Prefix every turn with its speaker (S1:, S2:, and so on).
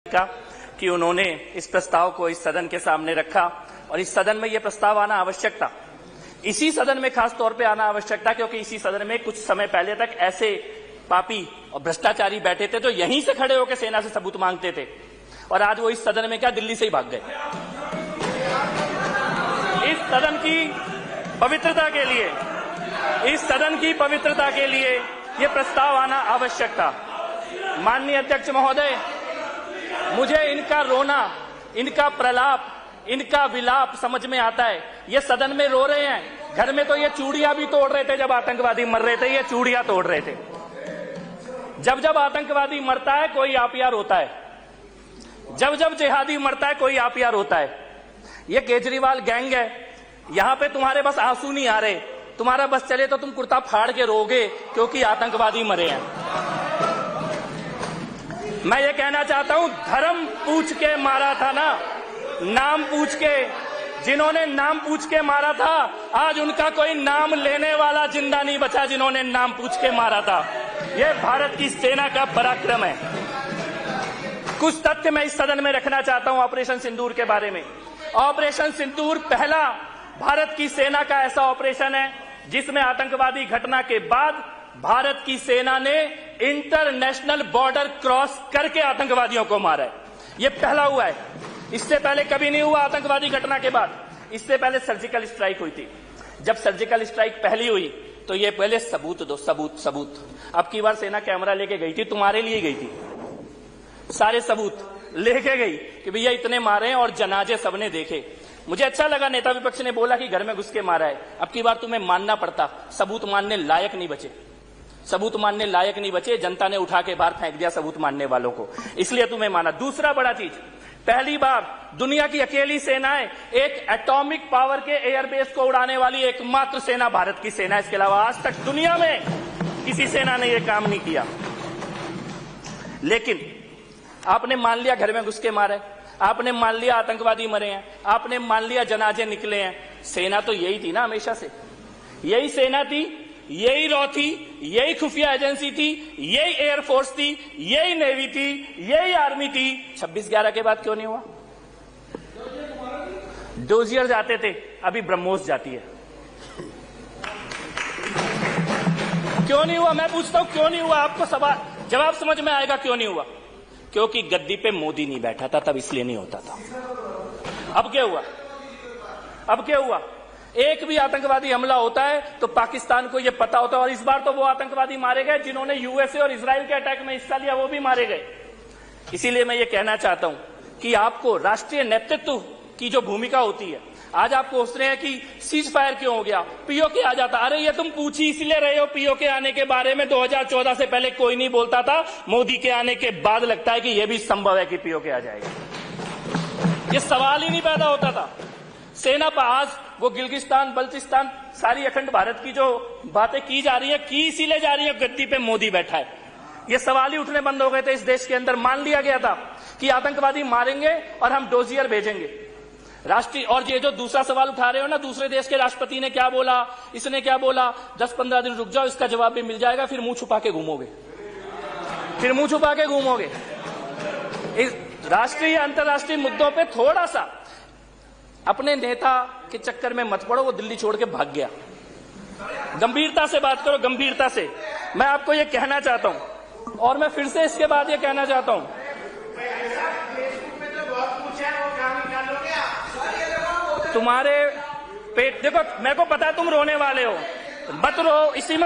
S1: का कि उन्होंने इस प्रस्ताव को इस सदन के सामने रखा और इस सदन में यह प्रस्ताव आना आवश्यक था। इसी सदन में खास तौर पे आना आवश्यक था क्योंकि इसी सदन में कुछ समय पहले तक ऐसे पापी और भ्रष्टाचारी बैठे थे जो यहीं से खड़े होकर सेना से सबूत मांगते थे और आज वो इस सदन में क्या दिल्ली से ही भाग गए। इस सदन की पवित्रता के लिए, इस सदन की पवित्रता के लिए यह प्रस्ताव आना आवश्यक था। माननीय अध्यक्ष महोदय, मुझे इनका रोना, इनका प्रलाप, इनका विलाप समझ में आता है। ये सदन में रो रहे हैं, घर में तो ये चूड़ियां भी तोड़ रहे थे जब आतंकवादी मर रहे थे, ये चूड़ियां तोड़ रहे थे। जब जब आतंकवादी मरता है कोई आपिया रोता है, जब जब जिहादी मरता है कोई आपिया रोता है। ये केजरीवाल गैंग है, यहां पे तुम्हारे बस आंसू नहीं आ रहे, तुम्हारा बस चले तो तुम कुर्ता फाड़ के रोगे क्योंकि आतंकवादी मरे हैं। मैं ये कहना चाहता हूं, धर्म पूछ के मारा था ना, नाम पूछ के, जिन्होंने नाम पूछ के मारा था आज उनका कोई नाम लेने वाला जिंदा नहीं बचा जिन्होंने नाम पूछ के मारा था। यह भारत की सेना का पराक्रम है। कुछ तथ्य मैं इस सदन में रखना चाहता हूं ऑपरेशन सिंदूर के बारे में। ऑपरेशन सिंदूर पहला भारत की सेना का ऐसा ऑपरेशन है जिसमें आतंकवादी घटना के बाद भारत की सेना ने इंटरनेशनल बॉर्डर क्रॉस करके आतंकवादियों को मारा है। यह पहला हुआ है, इससे पहले कभी नहीं हुआ आतंकवादी घटना के बाद। इससे पहले सर्जिकल स्ट्राइक हुई थी। जब सर्जिकल स्ट्राइक पहली हुई तो ये पहले सबूत दो, सबूत सबूत। अब की बार सेना कैमरा लेके गई थी, तुम्हारे लिए गई थी, सारे सबूत लेके गई कि भैया इतने मारे हैं और जनाजे सबने देखे। मुझे अच्छा लगा नेता विपक्ष ने बोला कि घर में घुस के मारा है। अब की बार तुम्हें मानना पड़ता, सबूत मानने लायक नहीं बचे, सबूत मानने लायक नहीं बचे। जनता ने उठा के बाहर फेंक दिया सबूत मानने वालों को, इसलिए तुम्हें माना। दूसरा बड़ा चीज, पहली बार दुनिया की अकेली सेनाएं एक एटॉमिक पावर के एयरबेस को उड़ाने वाली एकमात्र सेना भारत की सेना। इसके अलावा आज तक दुनिया में किसी सेना ने यह काम नहीं किया। लेकिन आपने मान लिया घर में घुस के मारे, आपने मान लिया आतंकवादी मरे हैं, आपने मान लिया जनाजे निकले हैं। सेना तो यही थी ना हमेशा से, यही सेना थी, यही रॉ थी, यही खुफिया एजेंसी थी, यही एयरफोर्स थी, यही नेवी थी, यही आर्मी थी। 26/11 के बाद क्यों नहीं हुआ? डोजियर जाते थे, अभी ब्रह्मोस जाती है। क्यों नहीं हुआ? मैं पूछता हूं क्यों नहीं हुआ? आपको सवाल जवाब समझ में आएगा क्यों नहीं हुआ। क्योंकि गद्दी पे मोदी नहीं बैठा था, तब इसलिए नहीं होता था। अब क्या हुआ? अब क्या हुआ? एक भी आतंकवादी हमला होता है तो पाकिस्तान को यह पता होता है। और इस बार तो वो आतंकवादी मारे गए जिन्होंने यूएसए और इजराइल के अटैक में हिस्सा लिया, वो भी मारे गए। इसीलिए मैं ये कहना चाहता हूं कि आपको राष्ट्रीय नेतृत्व की जो भूमिका होती है, आज आप पूछ रहे हैं कि सीज फायर क्यों हो गया, पीओके आ जाता। अरे ये तुम पूछ ही इसलिए रहे हो पीओके आने के बारे में। 2014 से पहले कोई नहीं बोलता था, मोदी के आने के बाद लगता है कि यह भी संभव है कि पीओके आ जाएगा। ये सवाल ही नहीं पैदा होता था। सेना पर आज वो गिलगिस्तान, बल्चिस्तान, सारी अखंड भारत की जो बातें की जा रही है, की इसीलिए जा रही है गद्दी पे मोदी बैठा है। ये सवाल ही उठने बंद हो गए थे इस देश के अंदर। मान लिया गया था कि आतंकवादी मारेंगे और हम डोजियर भेजेंगे राष्ट्रीय। और ये जो दूसरा सवाल उठा रहे हो ना, दूसरे देश के राष्ट्रपति ने क्या बोला, इसने क्या बोला, 10-15 दिन रुक जाओ, इसका जवाब भी मिल जाएगा। फिर मुंह छुपा के घूमोगे, फिर मुंह छुपा के घूमोगे। इस राष्ट्रीय अंतर्राष्ट्रीय मुद्दों पे थोड़ा सा अपने नेता के चक्कर में मत पड़ो। वो दिल्ली छोड़ के भाग गया। गंभीरता से बात करो, गंभीरता से। मैं आपको ये कहना चाहता हूं और मैं फिर से इसके बाद ये कहना चाहता हूं, तुम्हारे पेट देखो, मेरे को पता है तुम रोने वाले हो, मत रो, इसी में